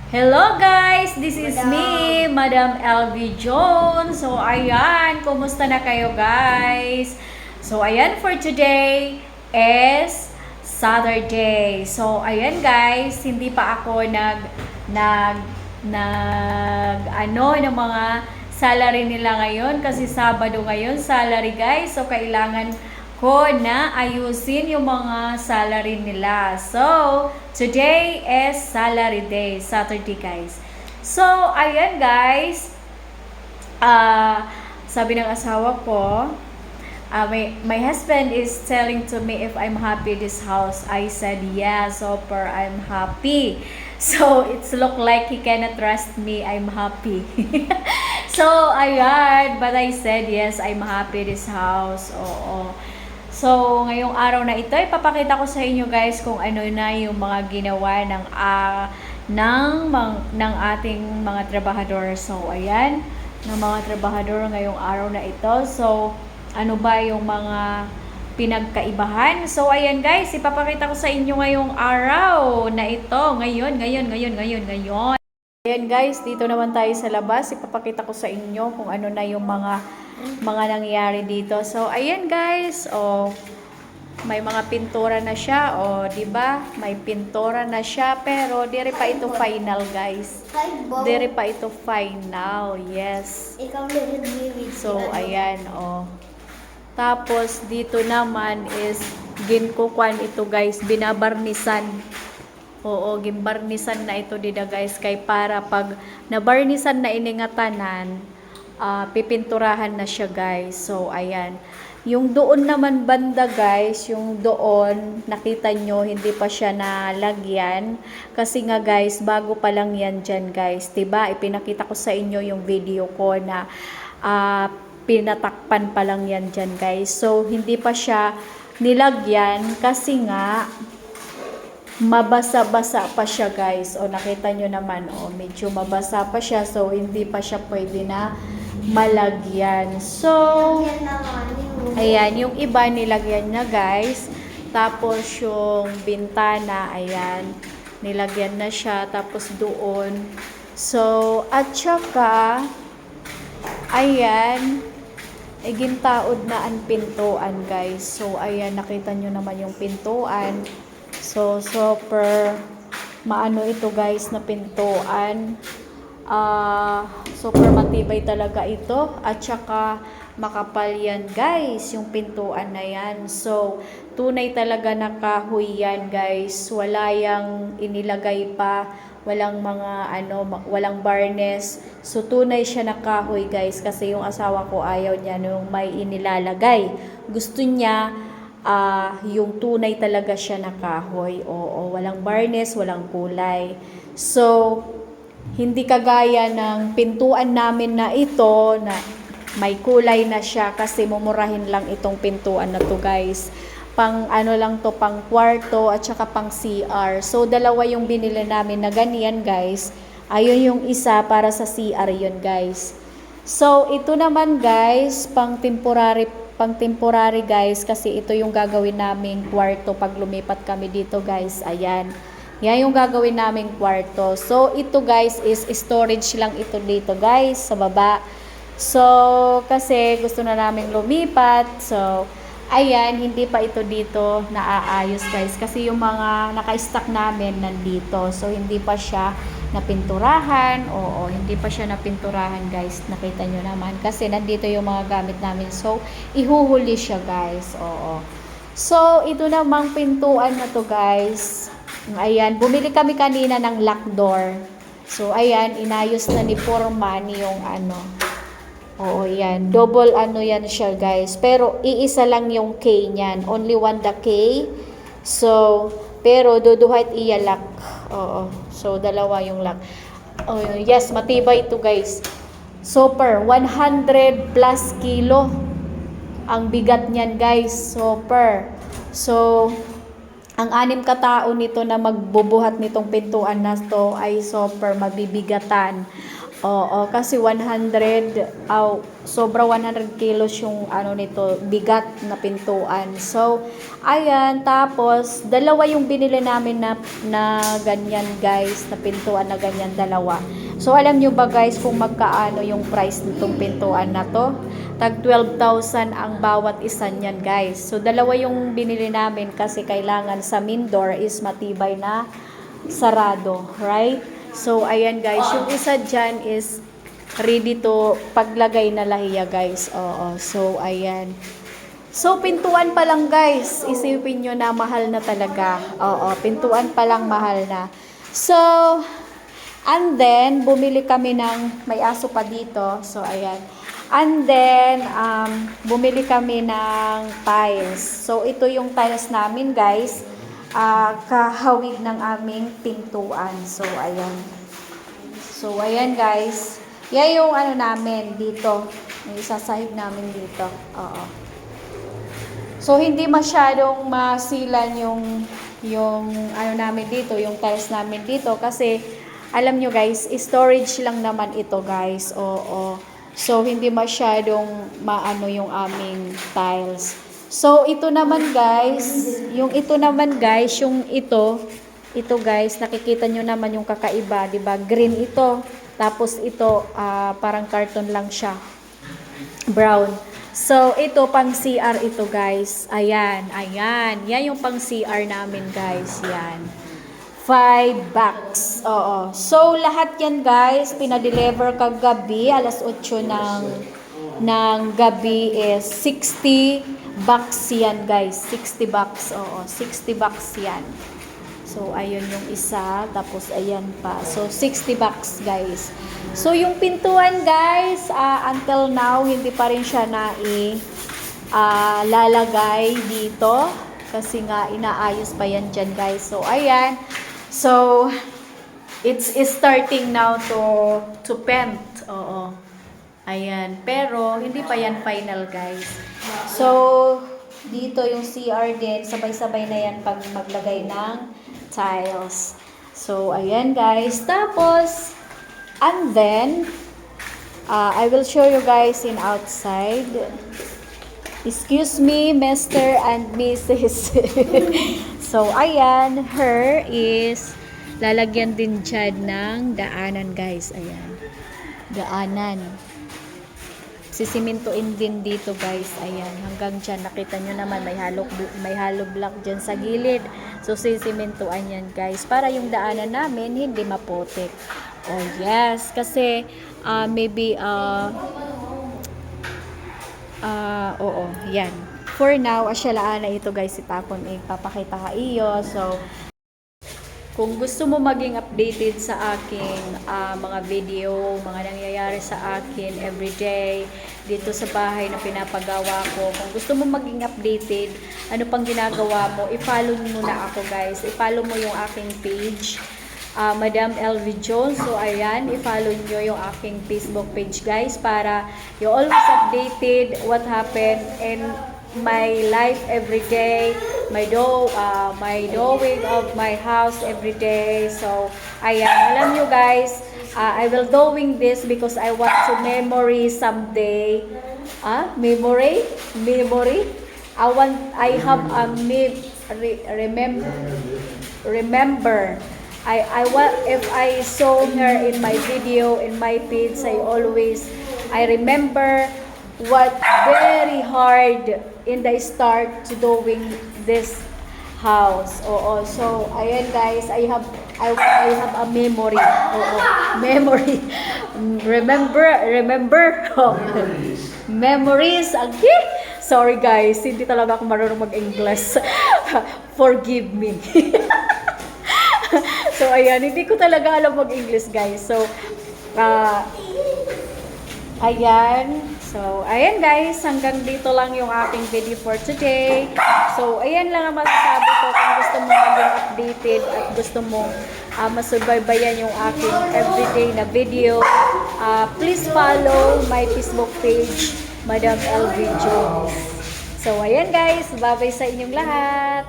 Hello guys! This is me, Madam LV Jones. So ayan, kumusta na kayo guys? So ayan, for today is Saturday. So ayan guys, hindi pa ako ng mga salary nila ngayon kasi Sabado ngayon, salary guys. So kailangan ko na ayusin yung mga salary nila. So, today is salary day, Saturday guys. So, ayan guys, sabi ng asawa ko, my husband is telling to me if I'm happy this house. I said yes, super, I'm happy. So, it's look like he cannot trust me, I'm happy. So, ayan, but I said yes, I'm happy this house. Oo. So, ngayong araw na ito, ipapakita ko sa inyo guys kung ano na yung mga ginawa ng ating mga trabahador. So, ayan, ng mga trabahador ngayong araw na ito. So, ano ba yung mga pinagkaibahan? So, ayan guys, ipapakita ko sa inyo ngayong araw na ito. Ngayon. Ayan guys, dito naman tayo sa labas. Ipapakita ko sa inyo kung ano na yung mga nangyayari dito. So, ayan guys, may mga pintura na siya, di ba? May pintura na siya, pero dire pa ito final, guys. Dire pa ito final, yes. So, ayan, Tapos, dito naman is, ginkukuan ito, guys, binabarnisan. Oo, gimbarnisan na ito dida, guys, kay para pag nabarnisan na iningatanan, pipinturahan na siya guys. So ayan, yung doon naman banda guys, yung doon nakita nyo hindi pa siya nalagyan kasi nga guys, bago pa lang yan dyan guys, diba? Ipinakita ko sa inyo yung video ko na pinatakpan pa lang yan dyan guys. So hindi pa siya nilagyan kasi nga mabasa-basa pa siya guys. Nakita nyo naman, medyo mabasa pa siya, so hindi pa siya pwede na malagyan. So, ayan, yung iba nilagyan na guys. Tapos yung bintana, ayan, nilagyan na siya. Tapos doon. So, at saka, ayan, gintaod na ang pintuan guys. So, ayan, nakita nyo naman yung pintuan. So, super maano ito guys na pintuan. Super matibay talaga ito. At saka makapal yan guys, yung pintuan na yan. So, tunay talaga na kahoy yan guys. Wala yang inilagay pa. Walang walang varnish. So, tunay siya na kahoy guys. Kasi yung asawa ko ayaw niya nung may inilalagay. Gusto niya yung tunay talaga siya na kahoy. Oo, walang varnish, walang kulay. So, hindi kagaya ng pintuan namin na ito na may kulay na siya kasi mumurahin lang itong pintuan na to guys. Pang lang to, pang kwarto at saka pang CR. So, dalawa yung binili namin na ganyan guys. Ayun yung isa para sa CR yun guys. So, ito naman guys, pang temporary guys kasi ito yung gagawin naming kwarto pag lumipat kami dito guys. Ayan. Yan yung gagawin naming kwarto. So ito guys is storage lang ito dito guys sa baba. So kasi gusto na naming lumipat. So ayan, hindi pa ito dito naaayos guys kasi yung mga naka-stock namin nandito. So hindi pa siya napinturahan. Oo, hindi pa siya napinturahan guys. Nakita nyo naman kasi nandito yung mga gamit namin. So ihuhuli siya guys. Oo. So ito namang pintuan na to guys. Ayan, bumili kami kanina ng lock door. So ayan, inayos na ni Foreman yung Oo, yan. Double yan siya guys. Pero iisa lang yung K niyan. Only one the K. So pero duduhait iya lock. Oo. So, dalawa yung lock. Yes, matibay ito guys. Super, 100 plus kilo ang bigat niyan guys. Super. So, ang 6 katao nito na magbubuhat nitong pintuan na to ay super mabibigatan. Oo, kasi 100, sobra 100 kilos yung ano nito, bigat na pintuan. So, ayan, tapos dalawa yung binili namin na ganyan guys, na pintuan na ganyan, dalawa. So, alam nyo ba guys kung magkaano yung price nitong pintuan na to? Tag 12,000 ang bawat isa niyan guys. So, dalawa yung binili namin kasi kailangan sa main door is matibay na sarado, right? So, ayan guys, yung isa dyan is ready to paglagay na lahiya guys. Oo, so ayan. So, pintuan pa lang guys, isipin nyo na mahal na talaga. Oo, pintuan pa lang mahal na. So, and then, bumili kami ng, may aso pa dito. So, ayan. And then, bumili kami ng tiles. So, ito yung tiles namin guys. Kahawig ng aming pintuan. So, ayan. So, ayan guys. Yan yung ano namin dito. Yung isasahig namin dito. Oo. So, hindi masyadong masilan yung ano namin dito, yung tiles namin dito. Kasi, alam nyo guys, storage lang naman ito guys. Oo. So, hindi masyadong maano yung aming tiles. So, ito naman guys, yung ito guys, nakikita nyo naman yung kakaiba, 'di ba? Green ito. Tapos ito, parang carton lang siya. Brown. So, ito pang CR ito guys. Ayan. Yan yung pang CR namin guys. Yan. 5 bucks. Oo. So, lahat yan guys, pinadeliver kagabi, alas 8 ng gabi is 60 bucks yan guys. 60 bucks. Oo, 60 bucks yan. So, ayun yung isa. Tapos, ayan pa. So, 60 bucks guys. So, yung pintuan guys, until now, hindi pa rin siya lalagay dito. Kasi nga, inaayos pa yan dyan guys. So, ayan. So, it's starting now to paint. Oo. Ayan. Pero, hindi pa yan final guys. So, dito yung CR din, sabay-sabay na yan pag maglagay ng tiles. So, ayan guys. Tapos, and then, I will show you guys in outside. Excuse me, Mr. and Mrs. So, ayan, her is lalagyan din dyan ng daanan guys. Ayan. Daanan. Sisimintuin din dito guys. Ayan, hanggang dyan. Nakita nyo naman, may hollow block dyan sa gilid. So, sisimintuan yan guys. Para yung daanan namin, hindi maputik. Oh, yes. Kasi, maybe, oo, yan. For now, asyalaan na ito guys, itapon, ipapakita ka iyo. So, kung gusto mo maging updated sa aking mga video, mga nangyayari sa akin everyday dito sa bahay na pinapagawa ko, kung gusto mo maging updated, ano pang ginagawa mo, i-follow mo na ako guys. I-follow mo yung aking page, Madam LV Jones. So, ayan, i-follow nyo yung aking Facebook page guys para you always updated what happened in my life every day, my doing of my house every day. So, ayan, alam nyo guys, I will doing this because I want to memory someday. Memory? I have a remember. I want, if I saw her in my video, in my page, I remember what very hard in the start to doing this house. Oo. So, ayan guys, I have a memory. Oo. Memory. Remember. Oh. Memories. Okay. Sorry guys, hindi talaga ako marunong mag-English. Forgive me. So, ayan, hindi ko talaga alam mag-English guys. So, ayan. So, ayan guys, hanggang dito lang yung aking video for today. So, ayan lang ang masasabi ko. Kung gusto mo maging updated at gusto mo masubaybayan yung aking everyday na video, please follow my Facebook page, Madam LV Jones. So, ayan guys, bye-bye sa inyong lahat.